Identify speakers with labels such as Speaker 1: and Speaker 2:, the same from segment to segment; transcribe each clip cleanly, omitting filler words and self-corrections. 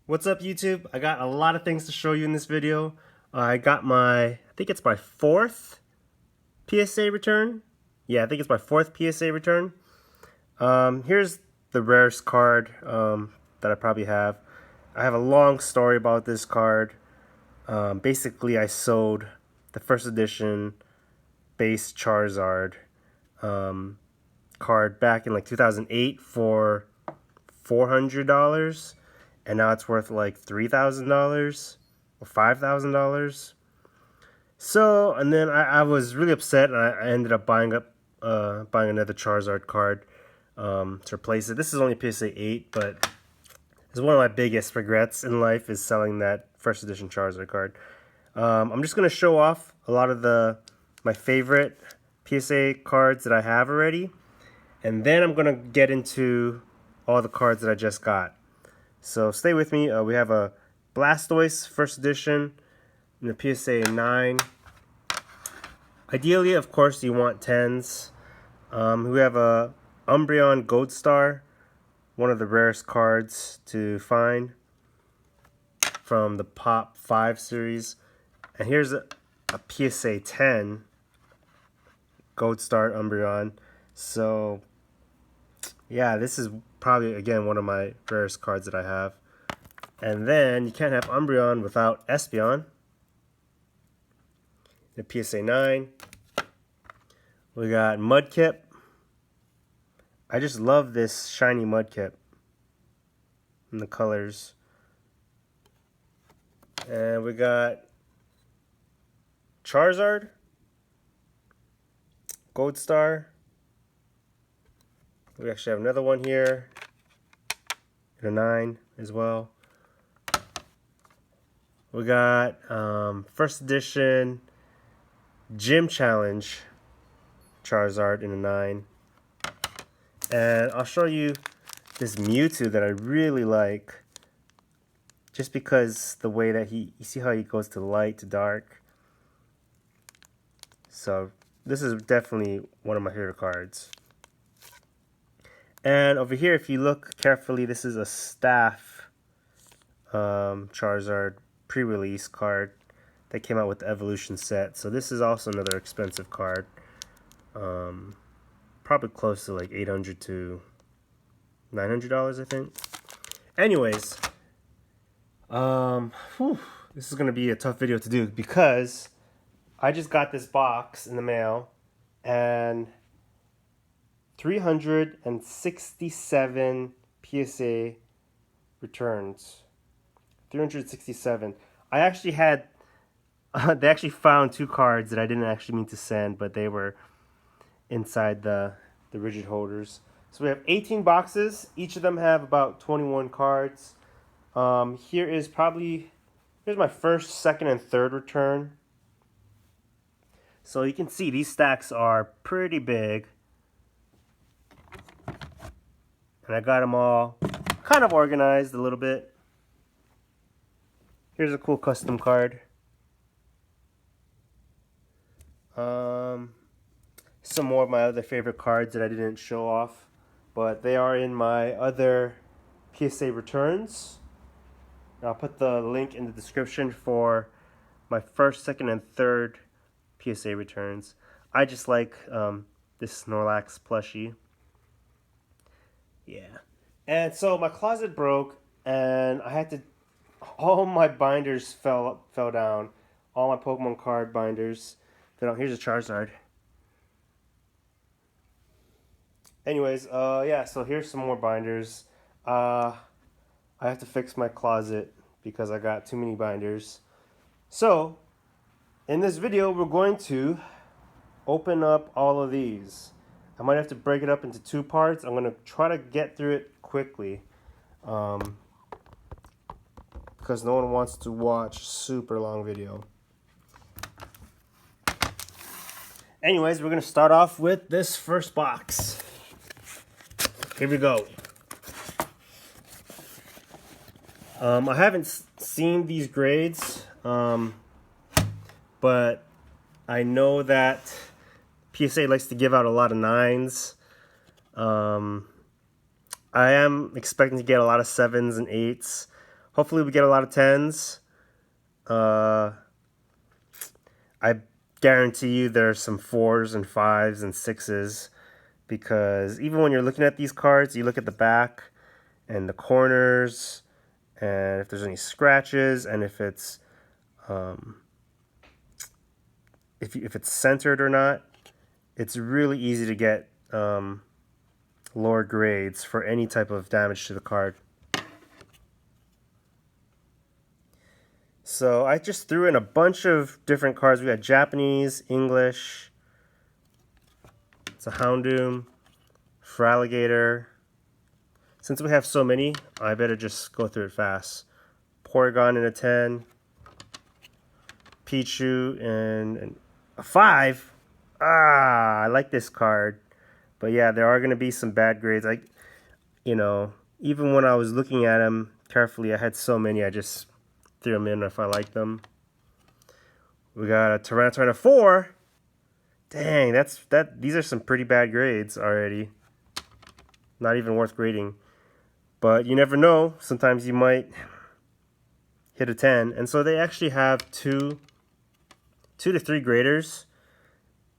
Speaker 1: What's up, YouTube? I got a lot of things to show you in this video. I got I think it's my fourth PSA return. Yeah, I think it's my fourth PSA return. Here's the rarest card that I probably have. I have a long story about this card. Basically, I sold the first edition base Charizard card back in like 2008 for $400. And now it's worth like $3,000 or $5,000. So, and then I was really upset, and I ended up buying another Charizard card to replace it. This is only PSA 8, but it's one of my biggest regrets in life is selling that first edition Charizard card. I'm just gonna show off a lot of my favorite PSA cards that I have already, and then I'm gonna get into all the cards that I just got. So stay with me. We have a Blastoise first edition in the PSA 9. Ideally, of course, you want 10s. We have a Umbreon Gold Star, one of the rarest cards to find from the Pop 5 series. And here's a PSA 10 Gold Star Umbreon. So yeah, this is probably, again, one of my rarest cards that I have. And then you can't have Umbreon without Espeon. The PSA 9. We got Mudkip. I just love this shiny Mudkip and the colors. And we got Charizard, Gold Star. We actually have another one here, in a 9 as well. We got first edition Gym Challenge Charizard in a 9. And I'll show you this Mewtwo that I really like, just because the way that you see how he goes to light to dark. So this is definitely one of my favorite cards. And over here, if you look carefully, this is a Staff Charizard pre-release card that came out with the Evolution set. So this is also another expensive card. Probably close to like $800 to $900, I think. Anyways, this is going to be a tough video to do because I just got this box in the mail and 367 PSA returns. 367. I actually had, they actually found 2 cards that I didn't actually mean to send, but they were inside the rigid holders. So we have 18 boxes. Each of them have about 21 cards. Here's my first, second, and third return. So you can see these stacks are pretty big. And I got them all kind of organized a little bit. Here's a cool custom card. Some more of my other favorite cards that I didn't show off, but they are in my other PSA returns. I'll put the link in the description for my first, second, and third PSA returns. I just like this Snorlax plushie. Yeah. And so my closet broke, and I had to, all my binders fell down. All my Pokemon card binders fell down. Here's a Charizard. Anyways, yeah, so here's some more binders. I have to fix my closet because I got too many binders. So, in this video, we're going to open up all of these. I might have to break it up into 2 parts. I'm going to try to get through it quickly because no one wants to watch a super long video. Anyways, we're going to start off with this first box. Here we go. I haven't seen these grades, but I know that PSA likes to give out a lot of 9s. I am expecting to get a lot of 7s and 8s. Hopefully we get a lot of 10s. I guarantee you there's some 4s and 5s and 6s, because even when you're looking at these cards, you look at the back and the corners and if there's any scratches and if it's if it's centered or not. It's really easy to get lower grades for any type of damage to the card. So I just threw in a bunch of different cards. We got Japanese, English, it's a Houndoom, Feraligatr. Since we have so many, I better just go through it fast. Porygon in a 10, Pichu in a 5. I like this card. But yeah, there are going to be some bad grades. Even when I was looking at them carefully, I had so many, I just threw them in if I liked them. We got a Tyranitar 4. Dang, these are some pretty bad grades already. Not even worth grading. But you never know. Sometimes you might hit a 10. And so they actually have two to three graders.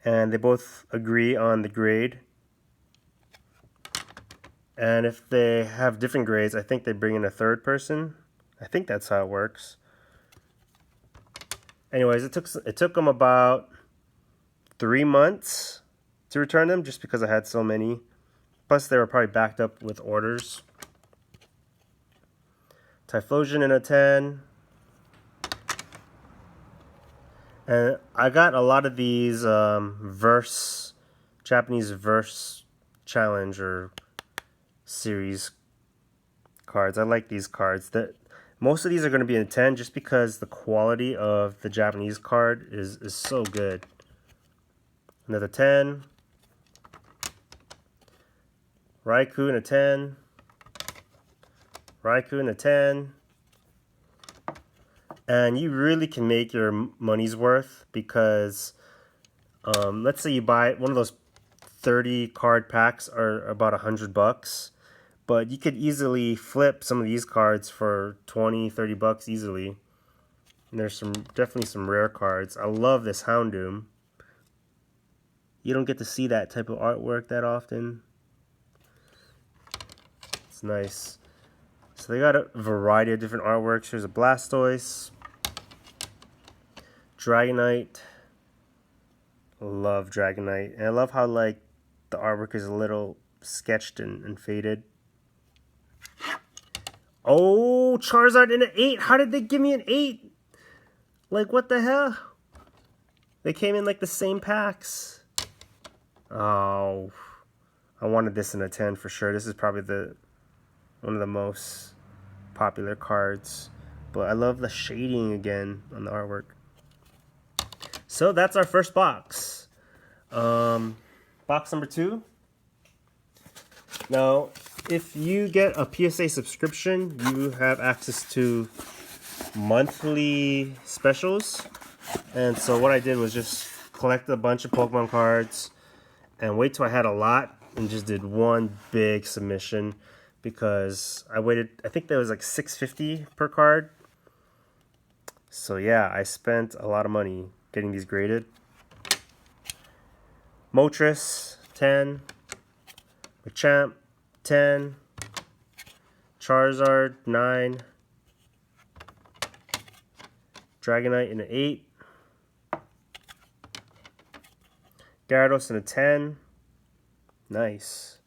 Speaker 1: And they both agree on the grade. And if they have different grades, I think they bring in a third person. I think that's how it works. Anyways, it took them about 3 months to return them, just because I had so many. Plus, they were probably backed up with orders. Typhlosion in a 10. And I got a lot of these Japanese verse challenge or series cards. I like these cards. Most of these are going to be in a 10 just because the quality of the Japanese card is so good. Another 10. Raikou in a 10. Raikou in a 10. And you really can make your money's worth because let's say you buy one of those 30 card packs are about $100, but you could easily flip some of these cards for 20, 30 bucks easily. And there's definitely some rare cards. I love this Houndoom. You don't get to see that type of artwork that often. It's nice. So they got a variety of different artworks. Here's a Blastoise, Dragonite. Love Dragonite. And I love how like the artwork is a little sketched and faded. Oh, Charizard in an 8. How did they give me an 8? Like, what the hell? They came in like the same packs. Oh, I wanted this in a 10 for sure. This is probably one of the most popular cards. But I love the shading again on the artwork. So that's our first box. Box number 2. Now, if you get a PSA subscription, you have access to monthly specials. And so what I did was just collect a bunch of Pokemon cards and wait till I had a lot and just did one big submission, because I waited, I think that was like $6.50 per card. So yeah, I spent a lot of money getting these graded. Moltres, 10. Machamp, 10. Charizard, 9. Dragonite in an 8. Gyarados in a 10. Nice.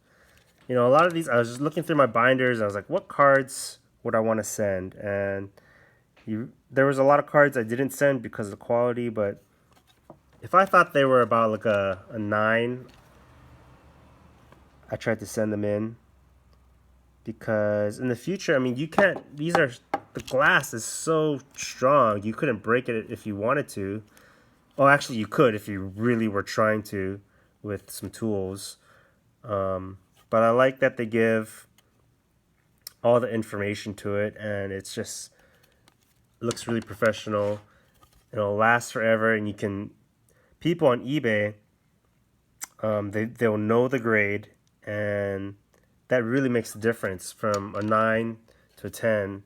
Speaker 1: You know, a lot of these, I was just looking through my binders, and I was like, what cards would I want to send? And there was a lot of cards I didn't send because of the quality, but if I thought they were about like a 9, I tried to send them in. Because in the future, I mean, you can't, the glass is so strong, you couldn't break it if you wanted to. Oh, actually, you could if you really were trying to with some tools. But I like that they give all the information to it, and it looks really professional. It'll last forever, and people on eBay, they'll know the grade, and that really makes a difference from a 9 to a 10.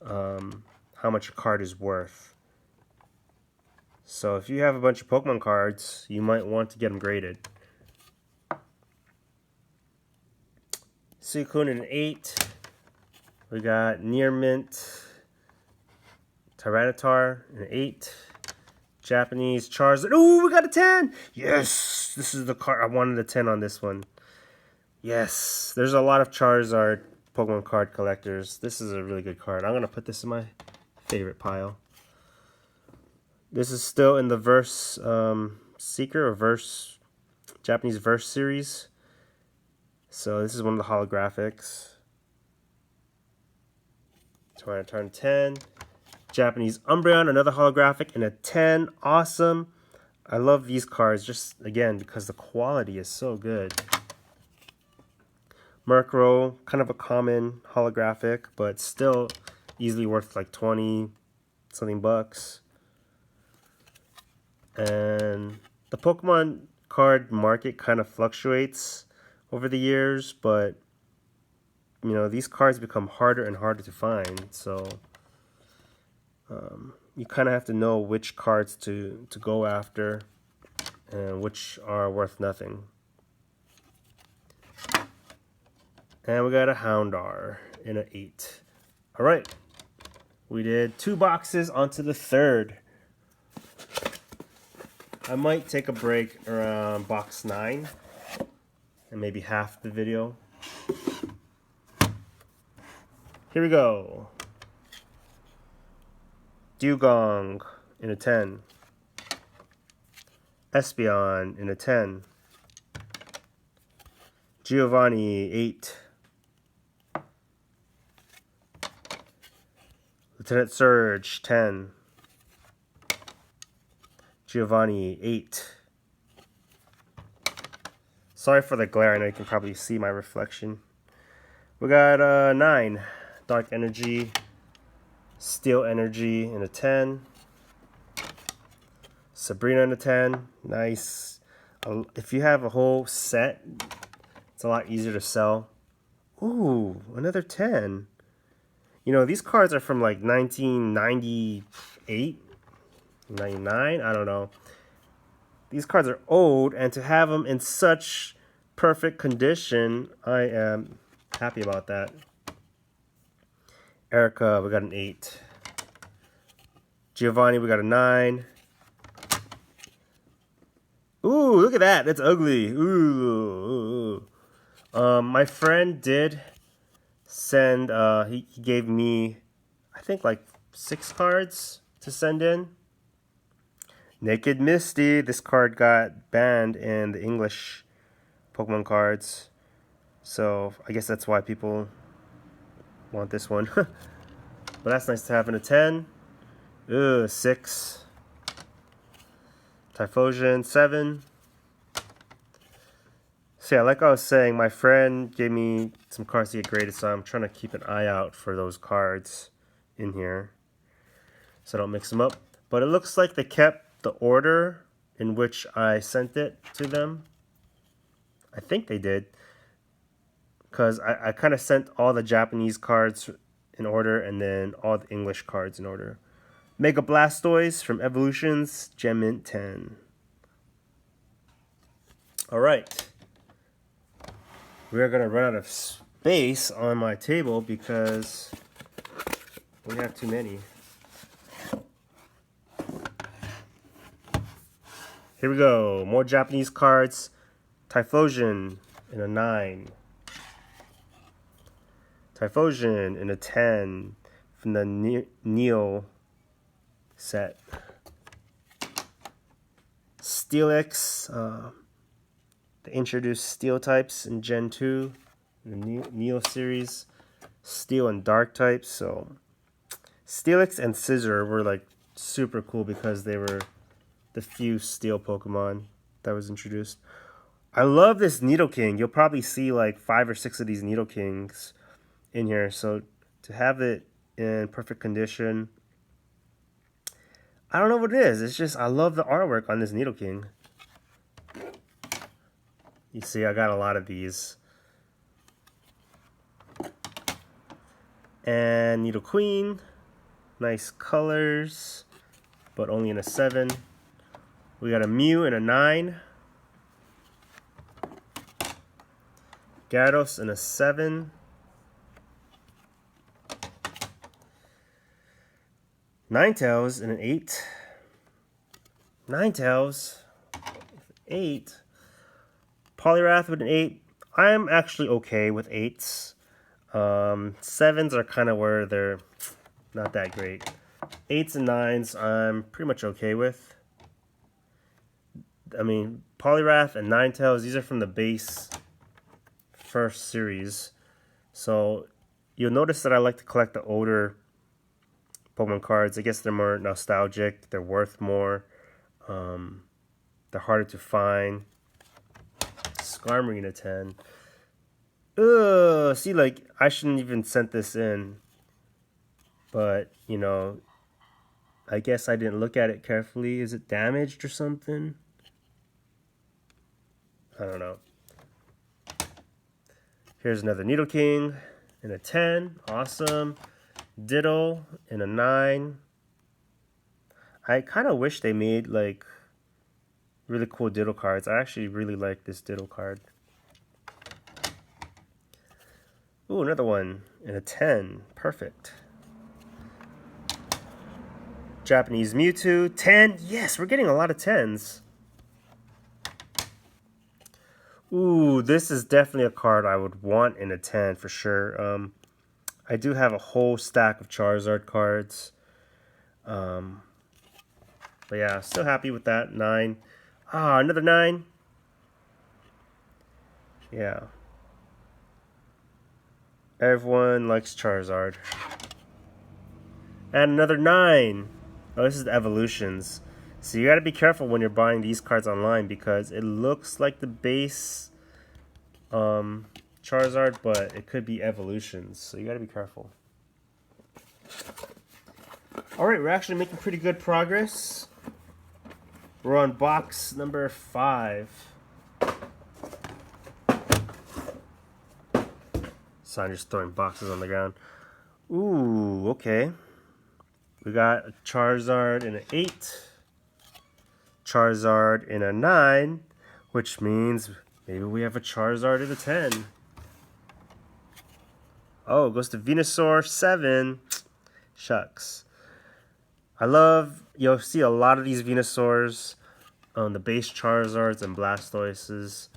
Speaker 1: how much a card is worth. So if you have a bunch of Pokemon cards, you might want to get them graded. Suicune in an 8. We got Near Mint, Tyranitar in an 8. Japanese Charizard. Ooh, we got a 10! Yes! This is the card. I wanted a 10 on this one. Yes! There's a lot of Charizard Pokemon card collectors. This is a really good card. I'm going to put this in my favorite pile. This is still in the Verse Seeker or Verse Japanese Verse series. So this is one of the holographics. Tyranitar 10. Japanese Umbreon, another holographic, and a 10. Awesome. I love these cards just, again, because the quality is so good. Murkrow, kind of a common holographic, but still easily worth like 20 something bucks. And the Pokemon card market kind of fluctuates over the years, but you know, these cards become harder and harder to find, so you kind of have to know which cards to go after and which are worth nothing. And we got a Houndour in an 8. All right, we did 2 boxes onto the 3rd. I might take a break around box 9 and maybe half the video. Here we go. Dugong in a 10. Espeon in a 10. Giovanni 8. Lieutenant Surge 10. Giovanni 8. Sorry for the glare, I know you can probably see my reflection. We got 9. Dark Energy, Steel Energy in a 10. Sabrina in a 10. Nice. If you have a whole set, it's a lot easier to sell. Ooh, another 10. You know, these cards are from like 1998, 99, I don't know. These cards are old, and to have them in such perfect condition, I am happy about that. Erica, we got an 8. Giovanni, we got a 9. Ooh, look at that. That's ugly. Ooh. My friend did send, he gave me, I think like 6 cards to send in. Naked Misty. This card got banned in the English Pokemon cards. So I guess that's why people want this one. But that's nice to have in a 10. Ugh, 6. Typhlosion, 7. So yeah, like I was saying, my friend gave me some cards to get graded, so I'm trying to keep an eye out for those cards in here so I don't mix them up. But it looks like they kept the order in which I sent it to them. I think they did, because I kind of sent all the Japanese cards in order and then all the English cards in order. Mega Blastoise from Evolutions, Gem Mint 10. Alright. We are going to run out of space on my table because we have too many. Here we go. More Japanese cards. Typhlosion in a 9. Typhlosion in a 10 from the Neo set. Steelix. They introduced Steel types in Gen 2. The Neo series. Steel and Dark types. So Steelix and Scizor were like super cool because they were the few Steel Pokemon that was introduced. I love this Nidoking. You'll probably see like 5 or 6 of these Nidokings in here. So to have it in perfect condition, I don't know what it is. It's just I love the artwork on this Nidoking. You see, I got a lot of these. And Needle Queen. Nice colors, but only in a 7. We got a Mew in a 9. Gyarados in a 7. Ninetales in an 8. Ninetales, 8. Poliwrath with an 8. I'm actually okay with 8s. 7s are kind of where they're not that great. 8s and 9s I'm pretty much okay with. I mean, Poliwrath and Ninetales, these are from the base first series. So you'll notice that I like to collect the older Pokemon cards. I guess they're more nostalgic. They're worth more. They're harder to find. Skarmory 10. Ugh, see, like, I shouldn't even sent this in. But, you know, I guess I didn't look at it carefully. Is it damaged or something? I don't know. Here's another Nidoking in a 10. Awesome. Diddle in a 9. I kind of wish they made, like, really cool Diddle cards. I actually really like this Diddle card. Ooh, another one in a 10. Perfect. Japanese Mewtwo, 10. Yes, we're getting a lot of 10s. Ooh, this is definitely a card I would want in a 10 for sure. I do have a whole stack of Charizard cards. But yeah, still happy with that. 9. Ah, another 9. Yeah. Everyone likes Charizard. And another 9. Oh, this is the evolutions. So you gotta be careful when you're buying these cards online because it looks like the base Charizard, but it could be evolutions. So you gotta be careful. Alright, we're actually making pretty good progress. We're on box number 5. So I'm just throwing boxes on the ground. Ooh, okay. We got a Charizard in an 8. Charizard in a 9. Which means maybe we have a Charizard in a 10. Oh, it goes to Venusaur 7. Shucks. You'll see a lot of these Venusaurs on the base Charizards and Blastoises.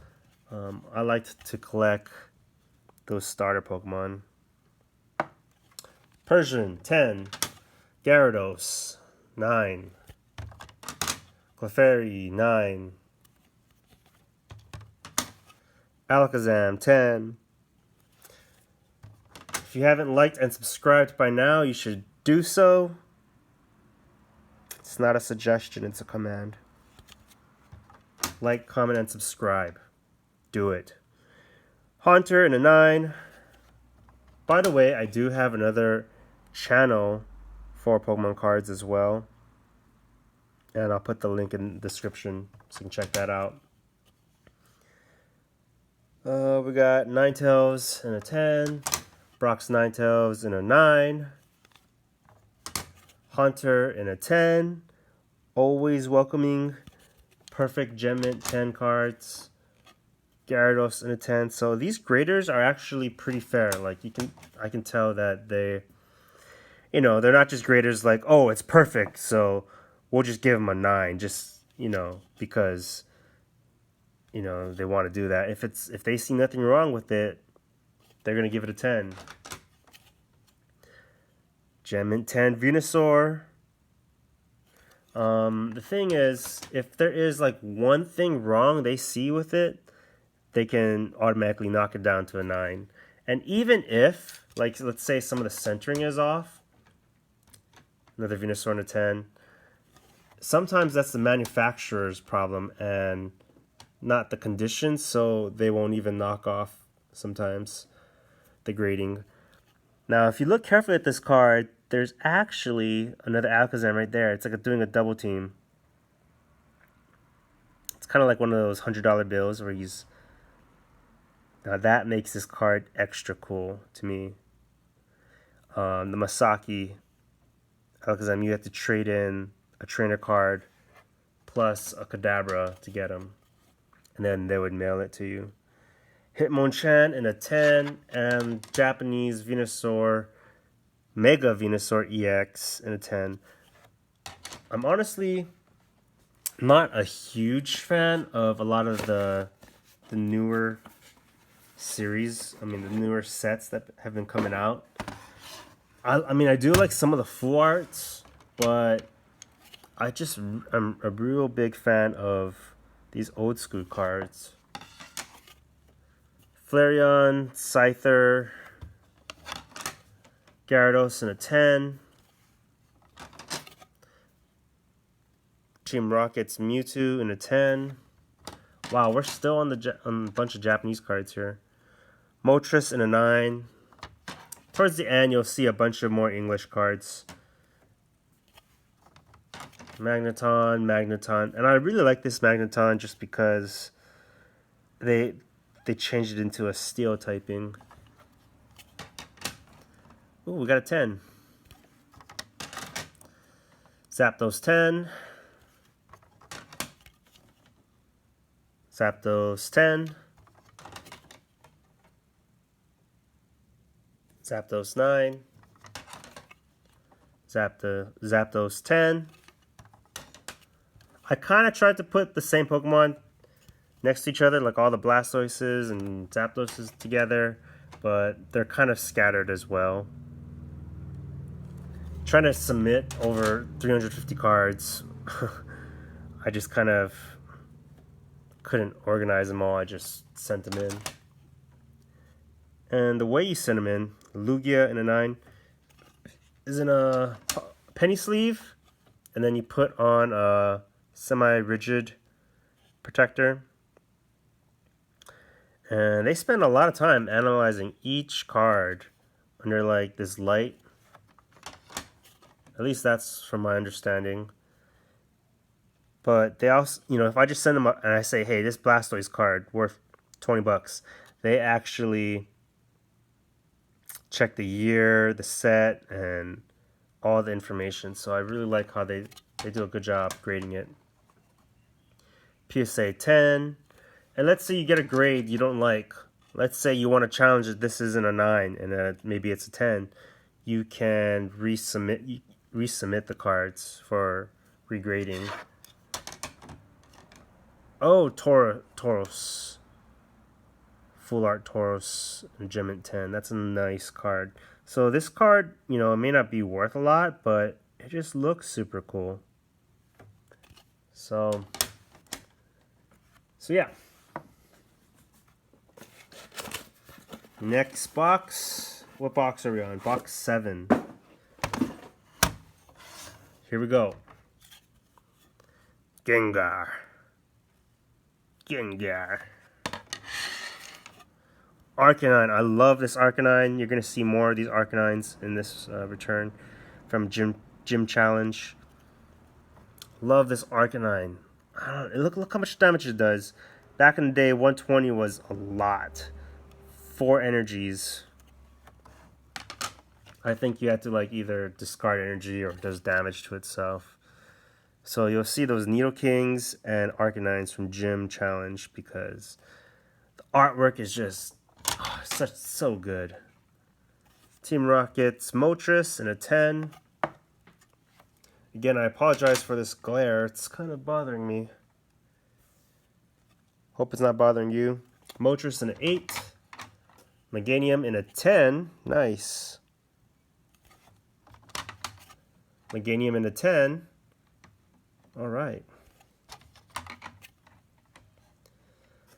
Speaker 1: I like to collect those starter Pokemon. Persian 10. Gyarados 9. Clefairy 9. Alakazam 10. If you haven't liked and subscribed by now, you should do so. It's not a suggestion, it's a command. Like, comment, and subscribe. Do it. Haunter in a 9. By the way, I do have another channel for Pokemon cards as well. And I'll put the link in the description so you can check that out. We got Ninetales in a 10. Brock's Ninetales in a 9. Haunter in a 10. Always welcoming. Perfect Gem Mint 10 cards. Gyarados in a 10. So these graders are actually pretty fair. Like I can tell that they're not just graders like, oh, it's perfect, so we'll just give them a 9 just, because they want to do that. If they see nothing wrong with it, they're going to give it a 10. Gem Mint 10 Venusaur. The thing is, if there is like one thing wrong they see with it, they can automatically knock it down to a 9. And even if, like, let's say some of the centering is off, another Venusaur in a 10, sometimes that's the manufacturer's problem and not the conditions, so they won't even knock off sometimes the grading. Now, if you look carefully at this card, there's actually another Alakazam right there. It's like doing a double team. It's kind of like one of those $100 bills where he's... Now that makes this card extra cool to me. The Masaki Alakazam, you have to trade in a trainer card plus a Kadabra to get them, and then they would mail it to you. Hitmonchan in a 10, and Japanese Venusaur, Mega Venusaur EX in a 10. I'm honestly not a huge fan of a lot of the newer series. I mean, the newer sets that have been coming out. I mean, I do like some of the full arts, but I'm a real big fan of these old school cards. Flareon, Scyther, Gyarados in a 10. Team Rocket's Mewtwo in a 10. Wow, we're still on a bunch of Japanese cards here. Moltres in a 9. Towards the end, you'll see a bunch of more English cards. Magneton, and I really like this Magneton just because they changed it into a steel typing. Ooh, we got a 10. Zapdos 10. Zapdos 10. Zapdos 9. Zapdos 10. I kind of tried to put the same Pokemon next to each other, like all the Blastoises and Zapdoses together, but they're kind of scattered as well. Trying to submit over 350 cards, I just kind of couldn't organize them all. I just sent them in. And the way you send them in, Lugia in a 9 is in a penny sleeve, and then you put on a semi-rigid protector. And they spend a lot of time analyzing each card under like this light. At least that's from my understanding. But they also, you know, if I just send them and I say, hey, this Blastoise card worth 20 bucks, they actually check the year, the set, and all the information. So I really like how they do a good job grading it. PSA 10. And let's say you get a grade you don't like. Let's say you want to challenge that this isn't a 9 and maybe it's a 10. You can resubmit the cards for regrading. Oh, Tauros. Full Art Tauros and Gem 10. That's a nice card. So this card, you know, it may not be worth a lot, but it just looks super cool. So yeah. Next box. What box are we on? Box 7. Here we go. Gengar. Arcanine. I love this Arcanine. You're going to see more of these Arcanines in this return from Gym Challenge. Love this Arcanine. Look how much damage it does. Back in the day, 120 was a lot. 4 energies. I think you have to like either discard energy or it does damage to itself. So you'll see those Nidokings and Arcanines from Gym Challenge because the artwork is just so good. Team Rocket's Moltres in a 10. Again, I apologize for this glare. It's kind of bothering me. Hope it's not bothering you. Moltres in an 8. Meganium in a 10. Nice. Meganium in a 10. All right.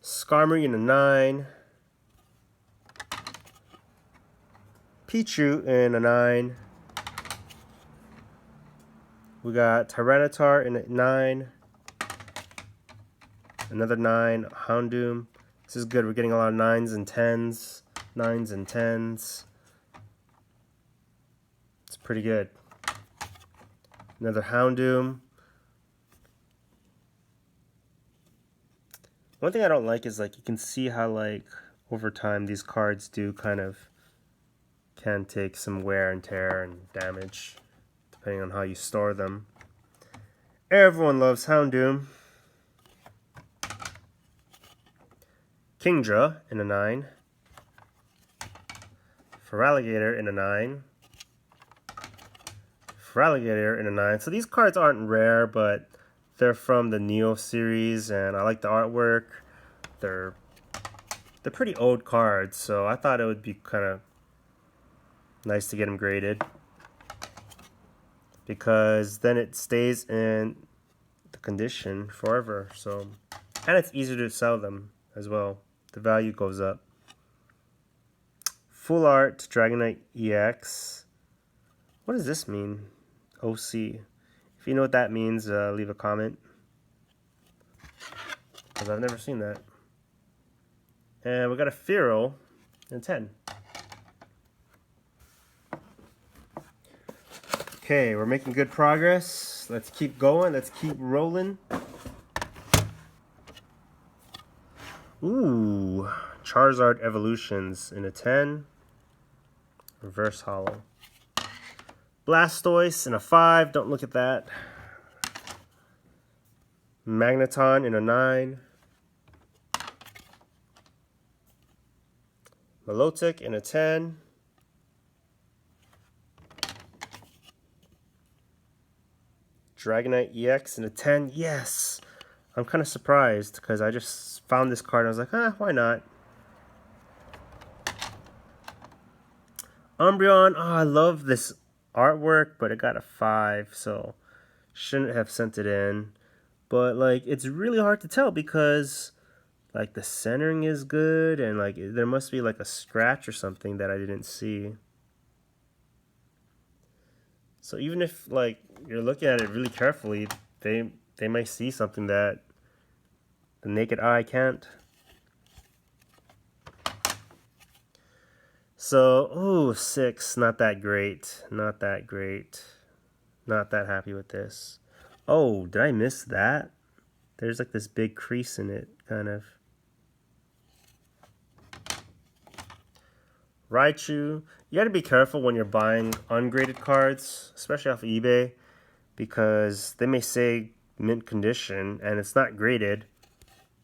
Speaker 1: Skarmory in a 9. Pichu in a 9. We got Tyranitar in a 9. Another 9. Houndoom. This is good. We're getting a lot of 9s and 10s. 9s and 10s. It's pretty good. Another Houndoom. One thing I don't like is like you can see how like over time these cards do kind of can take some wear and tear and damage, depending on how you store them. Everyone loves Houndoom. Kingdra in a 9. Feraligatr in a 9. Feraligatr in a 9. So these cards aren't rare, but they're from the Neo series, and I like the artwork. They're pretty old cards, so I thought it would be kind of nice to get them graded, because then it stays in the condition forever. So, and it's easier to sell them as well. The value goes up. Full Art Dragonite EX. What does this mean? OC. If you know what that means, leave a comment, because I've never seen that. And we got a Fearow in 10. Okay, we're making good progress. Let's keep going. Let's keep rolling. Ooh, Charizard Evolutions in a 10. Reverse Hollow. Blastoise in a 5. Don't look at that. Magneton in a 9. Milotic in a 10. Dragonite EX in a 10. Yes! I'm kind of surprised, because I just found this card and I was like, why not? Umbreon. Oh, I love this artwork, but it got a 5, so shouldn't have sent it in. But like, it's really hard to tell, because like the centering is good, and like there must be like a scratch or something that I didn't see. So even if like you're looking at it really carefully, they might see something that the naked eye can't. So, ooh, 6, not that great. Not that great. Not that happy with this. Oh, did I miss that? There's like this big crease in it, kind of. Raichu. You gotta be careful when you're buying ungraded cards, especially off of eBay, because they may say mint condition and it's not graded.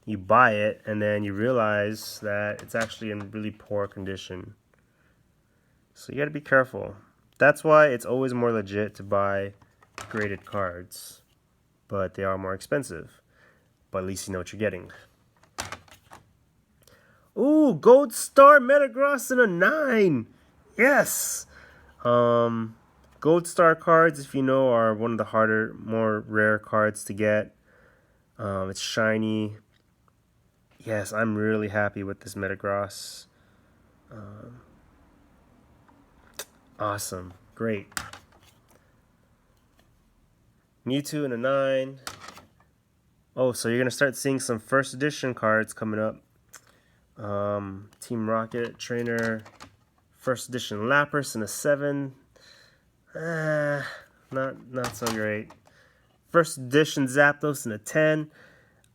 Speaker 1: You buy it and then you realize that it's actually in really poor condition. So you gotta be careful. That's why it's always more legit to buy graded cards, but they are more expensive. But at least you know what you're getting. Ooh, Gold Star Metagross in a 9. Yes. Gold Star cards, if you know, are one of the harder, more rare cards to get. It's shiny. Yes, I'm really happy with this Metagross. Awesome. Great. Mewtwo in a 9. Oh, so you're going to start seeing some first edition cards coming up. Team Rocket Trainer, first edition Lapras in a 7. Not so great. First edition Zapdos in a 10.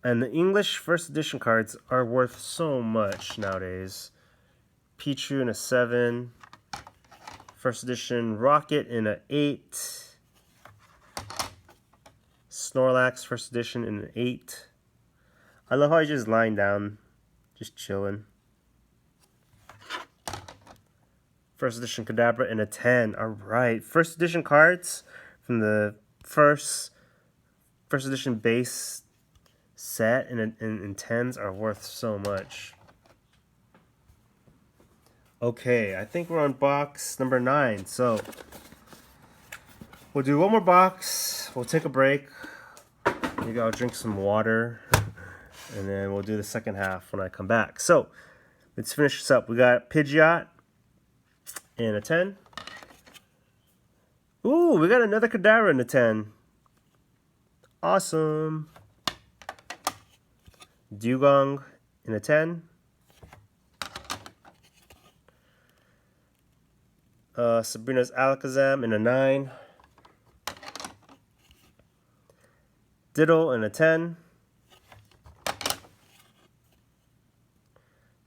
Speaker 1: And the English first edition cards are worth so much nowadays. Pichu in a 7. First edition Rocket in a 8. Snorlax first edition in an 8. I love how he's just lying down, just chilling. First edition Kadabra in a 10. Alright. First edition cards from the first edition base set in 10s are worth so much. Okay, I think we're on box number 9. So we'll do one more box. We'll take a break. Maybe I'll drink some water. And then we'll do the second half when I come back. So let's finish this up. We got Pidgeot in a 10. Ooh, we got another Kadabra in a 10. Awesome. Dugong in a 10. Sabrina's Alakazam in a 9. Diddle in a 10.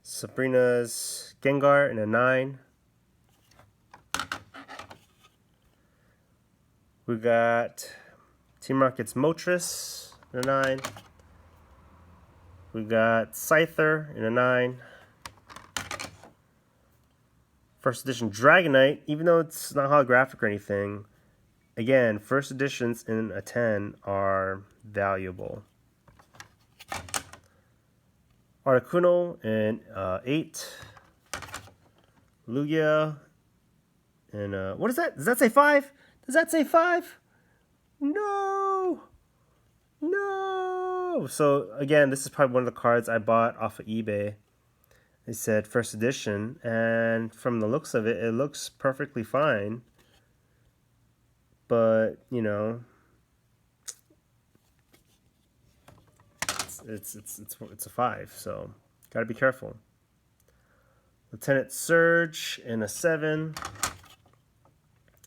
Speaker 1: Sabrina's Gengar in a 9. We got Team Rocket's Moltres in a 9. We got Scyther in a 9. First edition Dragonite, even though it's not holographic or anything, again, first editions in a 10 are valuable. Articuno in 8. Lugia in what is that? Does that say 5? Does that say 5? No! No! So again, this is probably one of the cards I bought off of eBay. It said first edition, and from the looks of it, it looks perfectly fine. But, you know, it's a 5, so gotta be careful. Lieutenant Surge in a 7.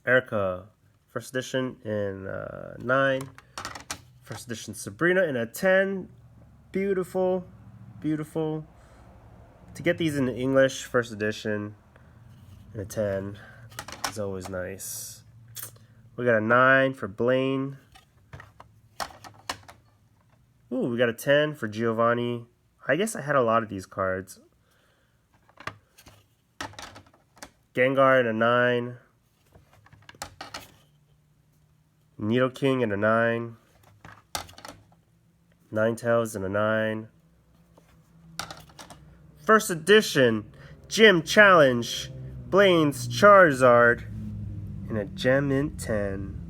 Speaker 1: Erica, first edition in 9. First edition Sabrina in a 10. Beautiful, beautiful. To get these in English, first edition in a 10 is always nice. We got a 9 for Blaine. Ooh, we got a 10 for Giovanni. I guess I had a lot of these cards. Gengar in a 9. Nidoking in a 9. Ninetales in a 9. First edition Gym Challenge Blaine's Charizard in a Gem Mint 10.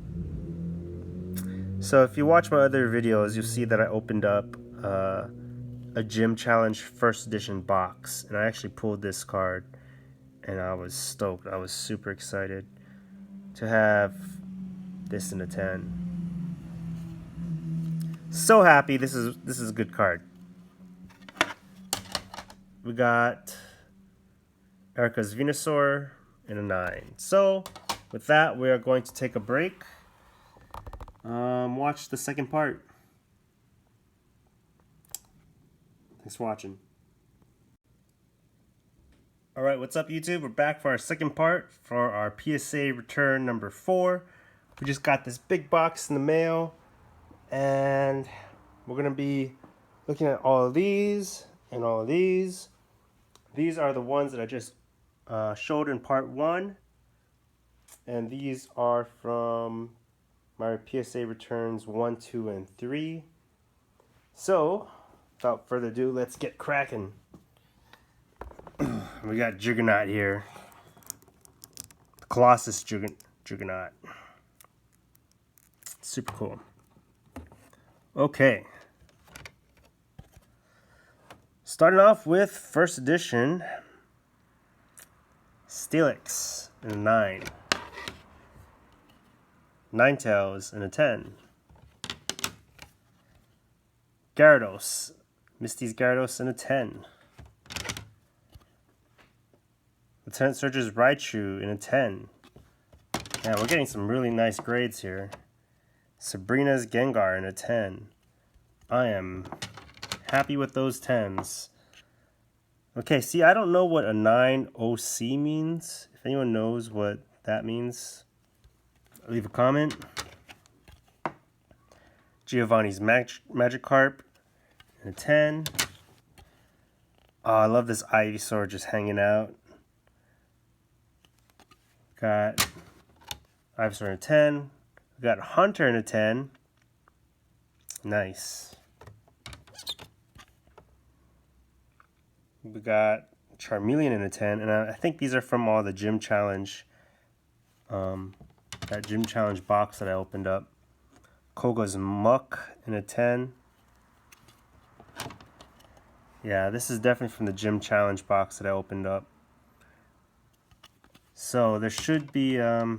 Speaker 1: So if you watch my other videos, you'll see that I opened up a Gym Challenge first edition box, and I actually pulled this card, and I was stoked. I was super excited to have this in a 10. So happy. This is a good card. We got Erica's Venusaur in a 9. So with that, we are going to take a break. Watch the second part. Thanks for watching. Alright, what's up YouTube? We're back for our second part for our PSA Return number 4. We just got this big box in the mail, and we're going to be looking at all of these and all of these. These are the ones that I just showed in part 1, and these are from my PSA returns 1, 2, and 3. So, without further ado, let's get cracking. We got Juggernaut here. The Colossus Juggernaut. Super cool. Okay. Starting off with first edition Steelix in a 9. Ninetales in a 10. Gyarados. Misty's Gyarados in a 10. Lieutenant Surge's Raichu in a 10. Yeah, we're getting some really nice grades here. Sabrina's Gengar in a 10. I am happy with those 10s. Okay, see, I don't know what a 9 OC means. If anyone knows what that means, leave a comment. Giovanni's Magikarp in a 10. Oh, I love this Ivysaur just hanging out. Got Ivysaur in a 10. We got Hunter in a 10. Nice. We got Charmeleon in a 10. And I think these are from all the Gym Challenge. That Gym Challenge box that I opened up. Koga's Muck in a 10. Yeah, this is definitely from the Gym Challenge box that I opened up. So there should be a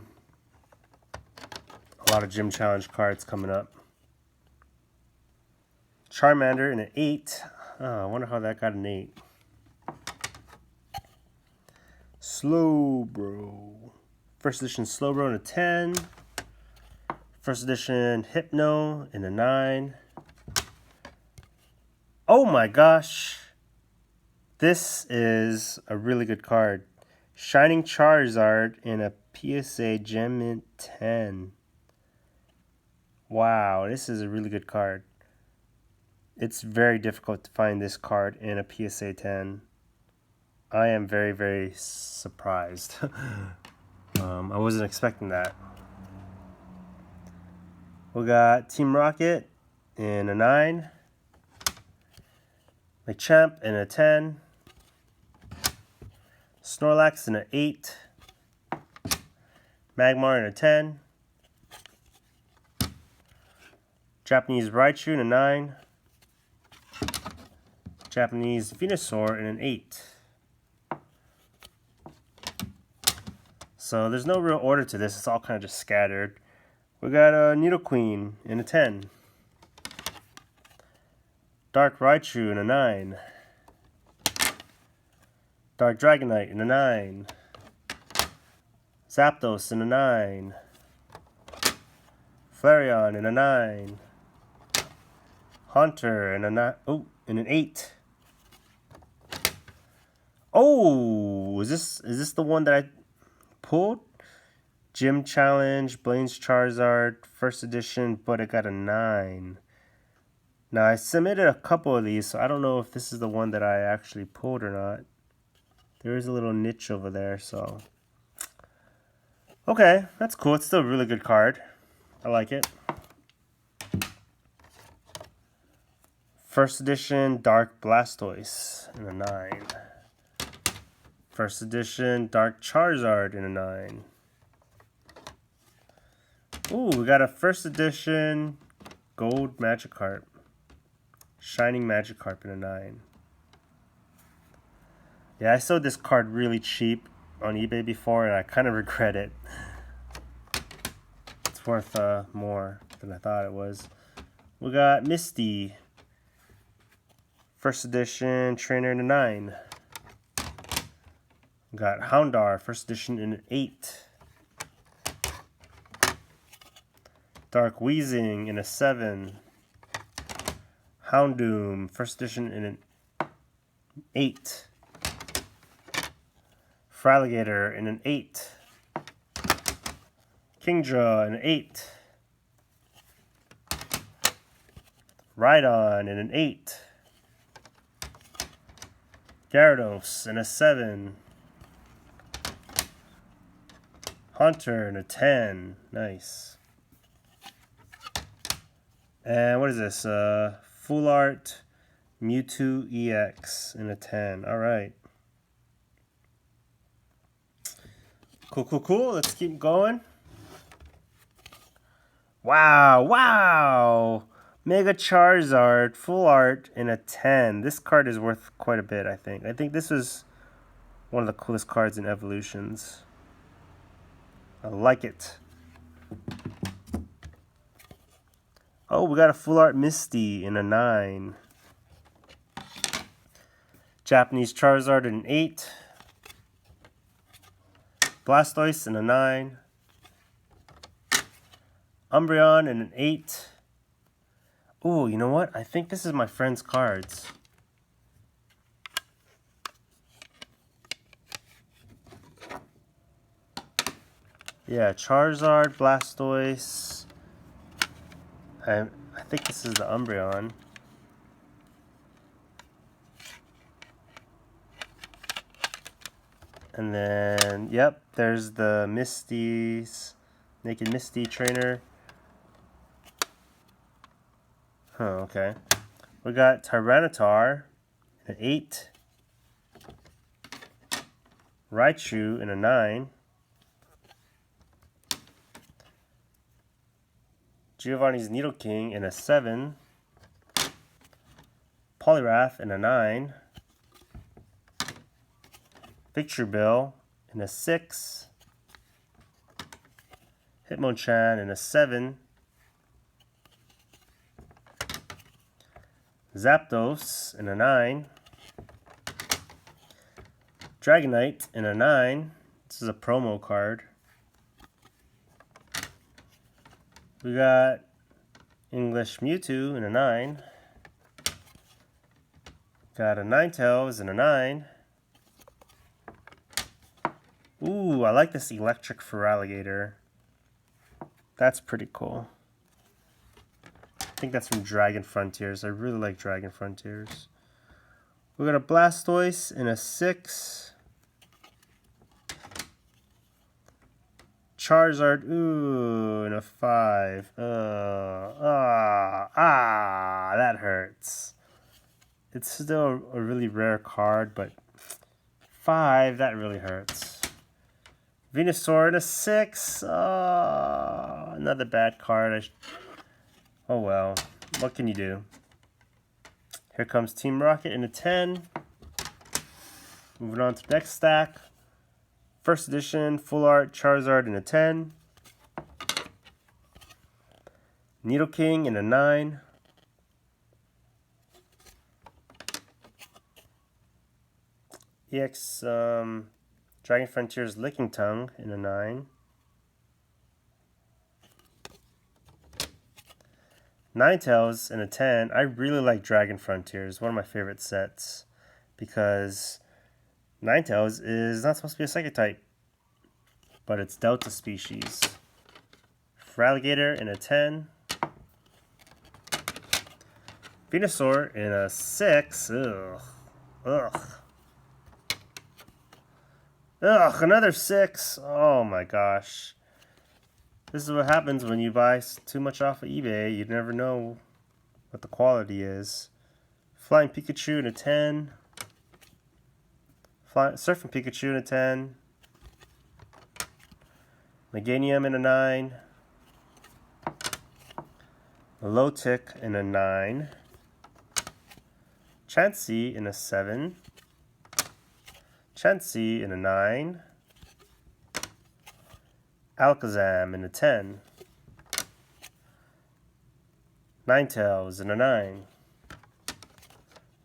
Speaker 1: lot of Gym Challenge cards coming up. Charmander in an 8. Oh, I wonder how that got an 8. Slowbro. First edition Slowbro in a 10. First edition Hypno in a 9. Oh my gosh. This is a really good card. Shining Charizard in a PSA Gem Mint 10. Wow, this is a really good card. It's very difficult to find this card in a PSA 10. I am very, very surprised. I wasn't expecting that. We got Team Rocket in a 9. Machamp in a 10. Snorlax in an 8. Magmar in a 10. Japanese Raichu in a 9. Japanese Venusaur in an 8. So there's no real order to this. It's all kind of just scattered. We got a Nidoqueen in a 10. Dark Raichu in a 9. Dark Dragonite in a 9. Zapdos in a 9. Flareon in a 9. Haunter in in an 8. Oh, is this the one that I pulled? Gym Challenge, Blaine's Charizard, first edition, but it got a 9. Now, I submitted a couple of these, so I don't know if this is the one that I actually pulled or not. There is a little niche over there, so. Okay, that's cool. It's still a really good card. I like it. First edition, Dark Blastoise in a 9. First edition, Dark Charizard in a 9. Ooh, we got a first edition Gold Magikarp. Shining Magikarp in a 9. Yeah, I sold this card really cheap on eBay before, and I kind of regret it. It's worth more than I thought it was. We got Misty. First edition Trainer in a 9. We got Houndour. First edition in an 8. Dark Weezing in a 7. Houndoom, first edition in an 8. Fraligator in an 8. Kingdra in an 8. Rhydon in an 8. Gyarados in a 7. Haunter in a 10. Nice. And what is this? Full Art Mewtwo EX in a 10. Alright. Cool. Let's keep going. Wow. Mega Charizard, Full Art in a 10. This card is worth quite a bit, I think. I think this is one of the coolest cards in Evolutions. I like it. Oh, we got a Full Art Misty in a 9. Japanese Charizard in an 8. Blastoise in a 9. Umbreon in an 8. Ooh, you know what? I think this is my friend's cards. Yeah, Charizard, Blastoise. I think this is the Umbreon. And then, yep, there's the Misty's Naked Misty trainer. Okay. We got Tyranitar in an 8. Raichu in a 9. Giovanni's Nidoking in a 7. Poliwrath in a 9. Victreebel in a 6. Hitmonchan in a 7. Zapdos in a 9. Dragonite in a 9. This is a promo card. We got English Mewtwo in a 9. Got a Ninetales in a 9. Ooh, I like this electric Feraligatr. That's pretty cool. think that's from Dragon Frontiers. I really like Dragon Frontiers. We got a Blastoise in a 6. Charizard, ooh, in a 5. That hurts. It's still a really rare card, but 5, that really hurts. Venusaur in a 6. Oh, another bad card. Oh well, what can you do? Here comes Team Rocket in a 10. Moving on to the next stack. First edition, full art Charizard in a 10. Nidoking in a 9. EX Dragon Frontiers Licking Tongue in a 9. Ninetales in a 10. I really like Dragon Frontiers, one of my favorite sets, because Ninetales is not supposed to be a Psychic type, but it's Delta species. Feraligatr in a 10. Venusaur in a 6. Ugh, another 6. Oh my gosh. This is what happens when you buy too much off of eBay. You never know what the quality is. Flying Pikachu in a 10. Surfing Pikachu in a 10. Meganium in a 9. Lotic in a 9. Chansey in a 7. Chansey in a 9. Alakazam in a 10. Ninetales in a 9.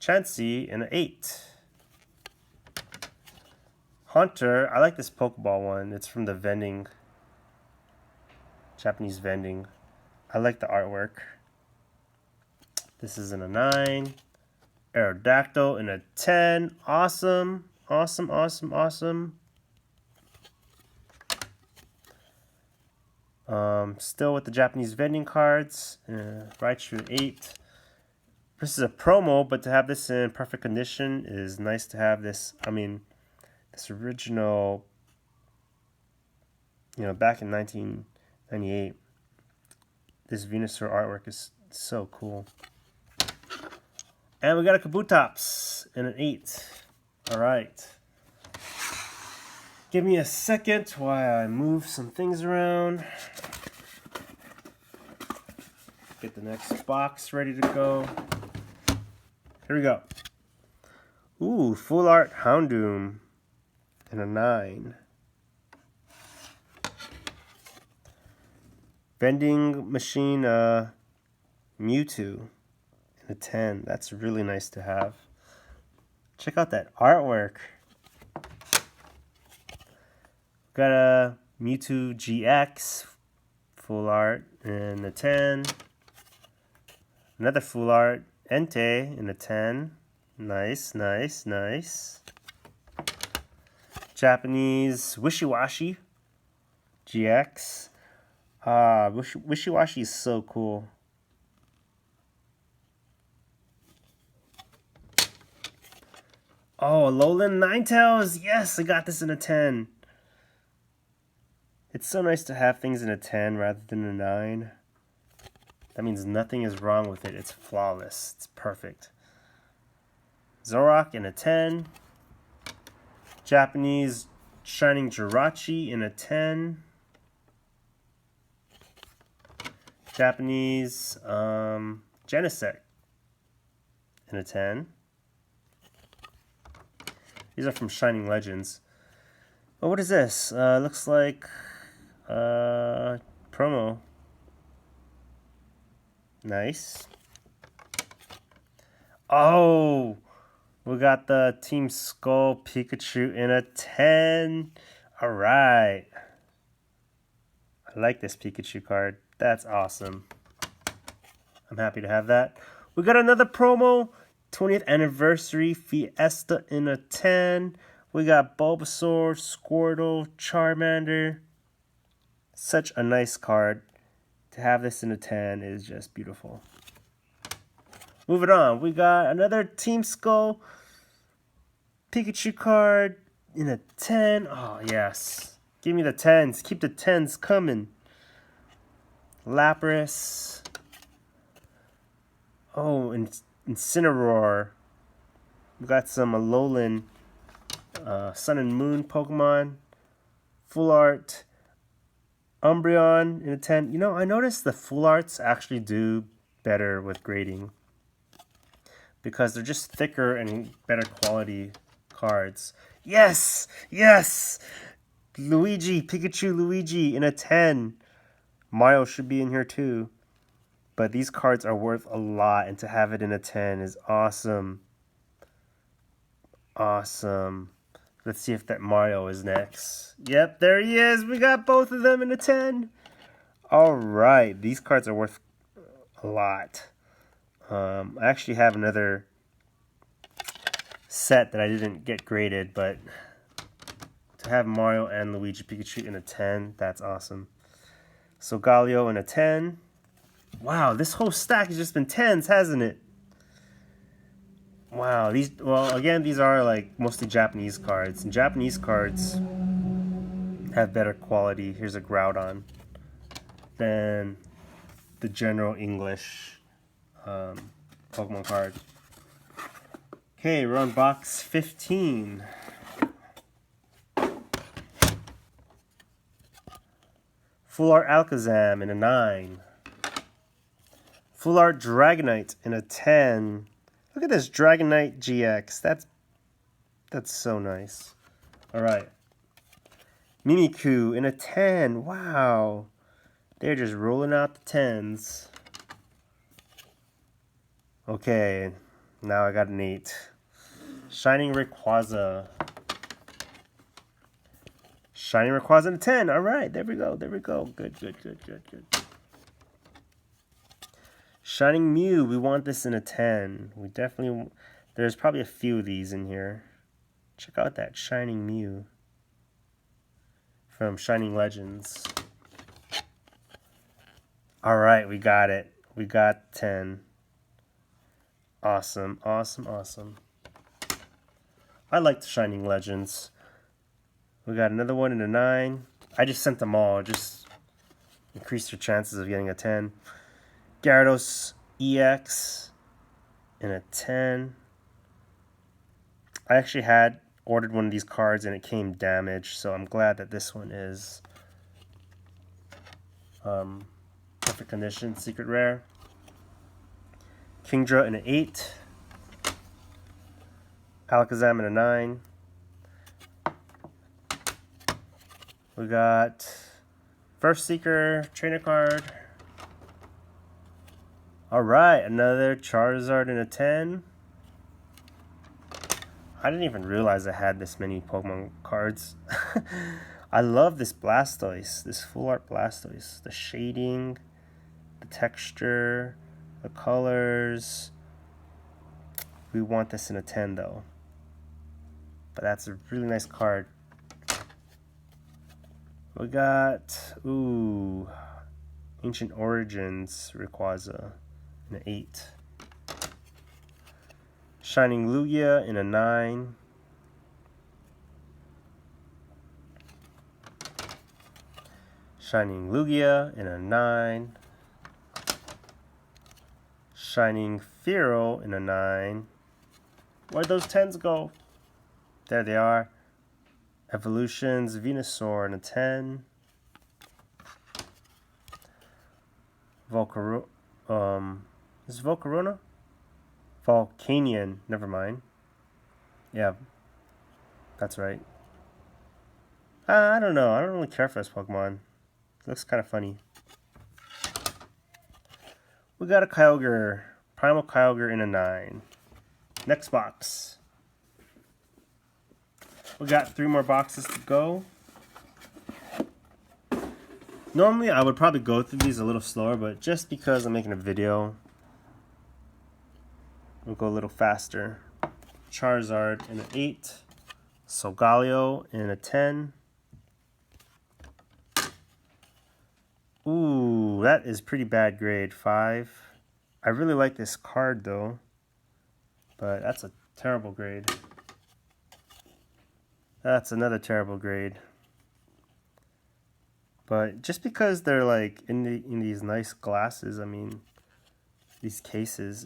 Speaker 1: Chansey in an 8. Haunter, I like this Pokeball one. It's from the vending, Japanese vending. I like the artwork. This is in a 9. Aerodactyl in a 10. Awesome. Awesome, awesome, awesome. Still with the Japanese vending cards. Raichu 8. This is a promo, but to have this in perfect condition is nice to have this. I mean, this original, back in 1998. This Venusaur artwork is so cool. And we got a Kabutops in an 8. All right. Give me a second while I move some things around. Get the next box ready to go. Here we go. Ooh, full art Houndoom in a 9. Vending machine Mewtwo in a 10. That's really nice to have. Check out that artwork. Got a Mewtwo GX full art in a 10. Another full art Entei in a 10. Nice, nice, nice. Japanese Wishiwashi GX. Wishiwashi is so cool. Oh, Alolan Ninetales. Yes, I got this in a 10. It's so nice to have things in a 10 rather than a 9. That means nothing is wrong with it. It's flawless. It's perfect. Zoroark in a 10. Japanese Shining Jirachi in a 10. Japanese Genesect in a 10. These are from Shining Legends. Oh, what is this? Looks like promo. Nice. Oh, we got the Team Skull Pikachu in a 10. All right. I like this Pikachu card. That's awesome. I'm happy to have that. We got another promo. 20th Anniversary Fiesta in a 10. We got Bulbasaur, Squirtle, Charmander. Such a nice card. To have this in a 10 is just beautiful. Moving on, we got another Team Skull Pikachu card in a 10. Oh, yes. Give me the 10s. Keep the 10s coming. Lapras. Oh, and Incineroar. We got some Alolan Sun and Moon Pokemon. Full Art. Umbreon in a 10. You know, I noticed the Full Arts actually do better with grading, because they're just thicker and better quality cards. Yes! Yes! Pikachu Luigi in a 10. Mario should be in here too. But these cards are worth a lot, and to have it in a 10 is awesome. Awesome. Let's see if that Mario is next. Yep, there he is. We got both of them in a 10. Alright, these cards are worth a lot. I actually have another set that I didn't get graded, but to have Mario and Luigi Pikachu in a 10, that's awesome. So Galio in a 10. Wow, this whole stack has just been 10s, hasn't it? Wow, again, these are like mostly Japanese cards, and Japanese cards have better quality. Here's a Groudon than the general English Pokemon card. Okay, we're on box 15. Full Art Alakazam in a 9. Full Art Dragonite in a 10. Look at this Dragonite GX. That's so nice. Alright. Mimikyu in a 10. Wow. They're just rolling out the 10s. Okay. Now I got an 8. Shining Rayquaza. Shining Rayquaza in a 10. Alright. There we go. There we go. Good. Shining Mew, we want this in a 10. We definitely, there's probably a few of these in here. Check out that Shining Mew from Shining Legends. Alright, we got it. We got 10. Awesome. I like the Shining Legends. We got another one in a 9. I just sent them all, just increase your chances of getting a 10. Gyarados EX in a 10. I actually had ordered one of these cards and it came damaged, so I'm glad that this one is perfect condition, secret rare. Kingdra in an 8. Alakazam in a 9. We got First Seeker, Trainer card. Alright, another Charizard in a 10. I didn't even realize I had this many Pokemon cards. I love this Blastoise, this Full Art Blastoise. The shading, the texture, the colors. We want this in a 10 though. But that's a really nice card. We got, Ancient Origins Rayquaza in an 8. Shining Lugia in a 9. Shining Lugia in a 9. Shining Fearow in a 9. Where'd those 10s go? There they are. Evolutions Venusaur in a 10. Is it Volcarona? Volcanion, never mind. Yeah, that's right. I don't know. I don't really care for this Pokemon. It looks kind of funny. We got a Kyogre. Primal Kyogre in a 9. Next box. We got 3 more boxes to go. Normally, I would probably go through these a little slower, but just because I'm making a video, we'll go a little faster. Charizard in an 8. Solgaleo in a 10. Ooh, that is pretty bad grade. 5. I really like this card, though. But that's a terrible grade. That's another terrible grade. But just because they're like in these nice glasses, I mean, these cases,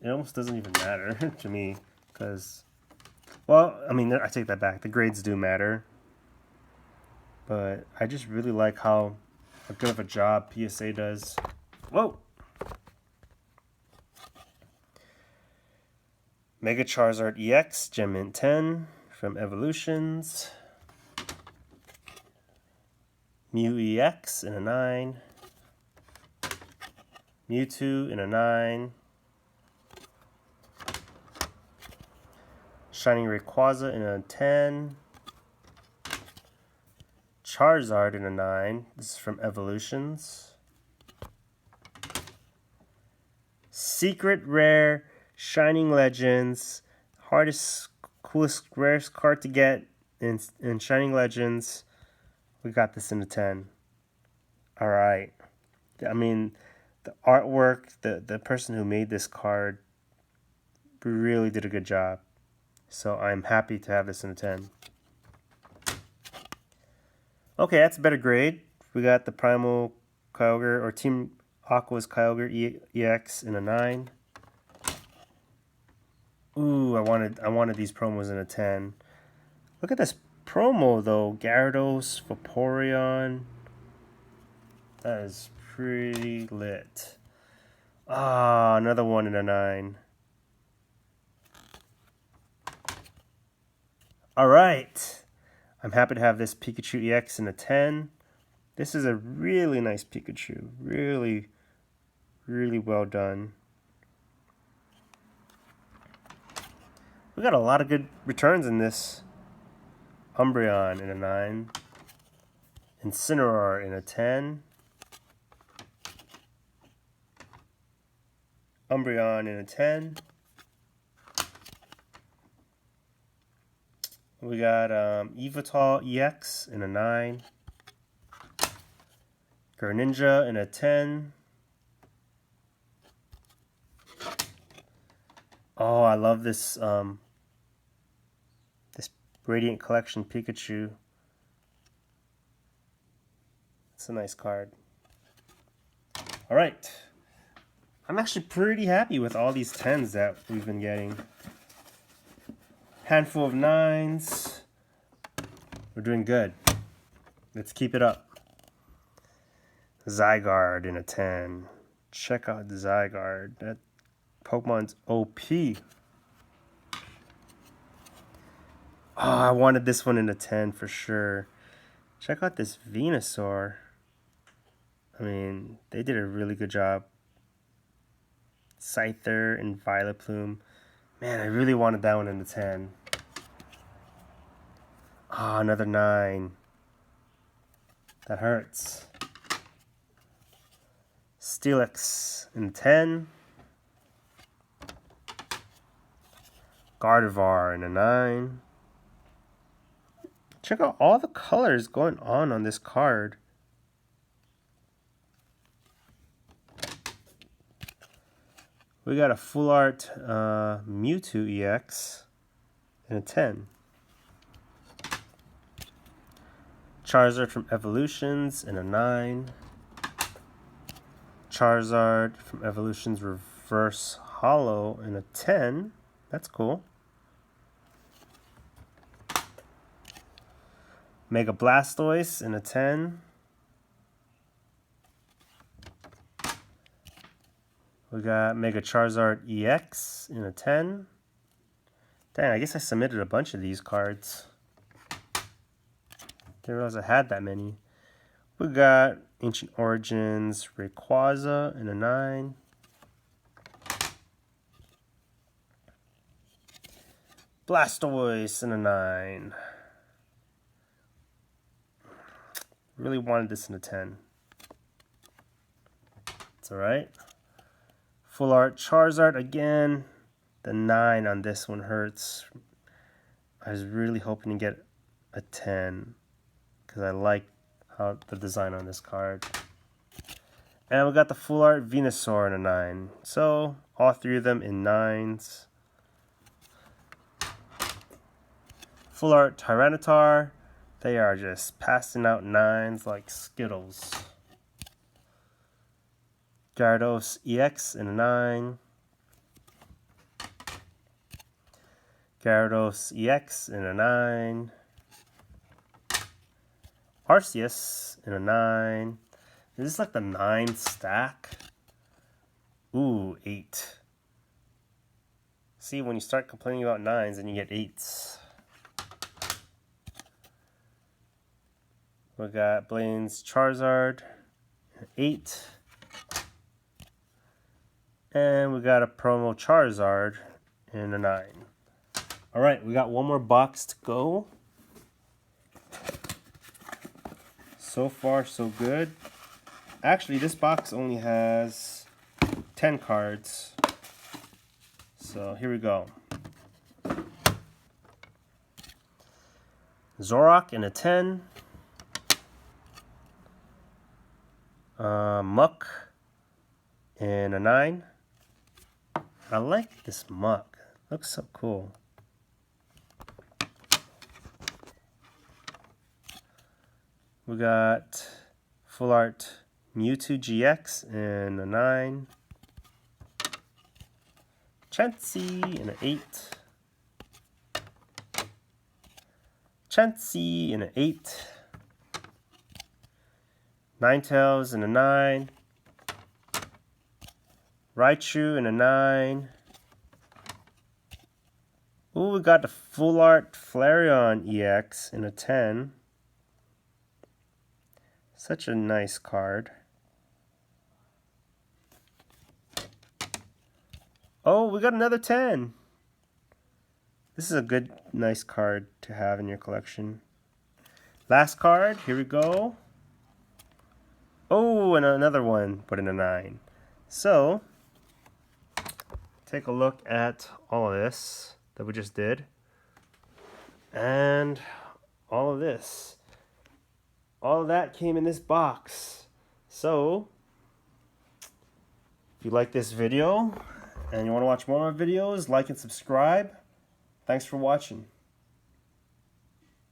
Speaker 1: it almost doesn't even matter to me. Because, well, I mean, I take that back. The grades do matter. But I just really like how good of a job PSA does. Whoa! Mega Charizard EX Gem Mint 10 from Evolutions. Mew EX in a 9. Mewtwo in a 9. Shining Rayquaza in a 10. Charizard in a 9. This is from Evolutions. Secret Rare Shining Legends. Hardest, coolest, rarest card to get in Shining Legends. We got this in a 10. Alright. I mean, the artwork, the person who made this card really did a good job. So I'm happy to have this in a 10. Okay, that's a better grade. We got the Primal Kyogre, or Team Aqua's Kyogre EX in a 9. Ooh, I wanted these promos in a 10. Look at this promo though. Gyarados, Vaporeon. That is pretty lit. Ah, another one in a 9. Alright. I'm happy to have this Pikachu EX in a 10. This is a really nice Pikachu. Really, really well done. We got a lot of good returns in this. Umbreon in a 9. Incineroar in a 10. Umbreon in a 10. We got Evital EX in a 9. Greninja in a 10. Oh, I love this this Radiant Collection Pikachu. It's a nice card. All right. I'm actually pretty happy with all these 10s that we've been getting. Handful of 9s. We're doing good. Let's keep it up. Zygarde in a 10. Check out Zygarde. That Pokemon's OP. Oh, I wanted this one in a 10 for sure. Check out this Venusaur. I mean, they did a really good job. Scyther and Violet Plume. Man, I really wanted that one in the 10. Ah, oh, another 9. That hurts. Steelix in 10. Gardevoir in a 9. Check out all the colors going on this card. We got a full art Mewtwo EX in a 10. Charizard from Evolutions in a 9. Charizard from Evolutions Reverse Hollow in a 10. That's cool. Mega Blastoise in a 10. We got Mega Charizard EX in a 10. Dang, I guess I submitted a bunch of these cards. Didn't realize I had that many. We got Ancient Origins Rayquaza in a 9. Blastoise in a 9. Really wanted this in a 10. It's alright. Full art Charizard again. The 9 on this one hurts. I was really hoping to get a 10 because I like how the design on this card. And we got the full art Venusaur in a 9. So all three of them in 9s. Full Art Tyranitar. They are just passing out 9s like Skittles. Gyarados EX in a 9. Gyarados EX in a 9. Arceus in a 9. Is this like the 9 stack? Ooh, 8. See, when you start complaining about 9s and you get 8s. We got Blaine's Charizard, 8. And we got a promo Charizard in a 9. Alright, we got one more box to go. So far, so good. Actually, this box only has 10 cards. So here we go. Zoroark in a 10. Muck in a 9. I like this Muck. Looks so cool. We got Full Art Mewtwo GX in a 9. Chansey in an 8. Chansey in an 8. Ninetales in a 9. Raichu in a 9. Ooh, we got the Full Art Flareon EX in a 10. Such a nice card. Oh, we got another 10. This is a good, nice card to have in your collection. Last card, here we go. Oh, and another one, put in a 9. So, take a look at all of this that we just did. And all of this. All of that came in this box. So, if you like this video and you want to watch more of my videos, like and subscribe. Thanks for watching.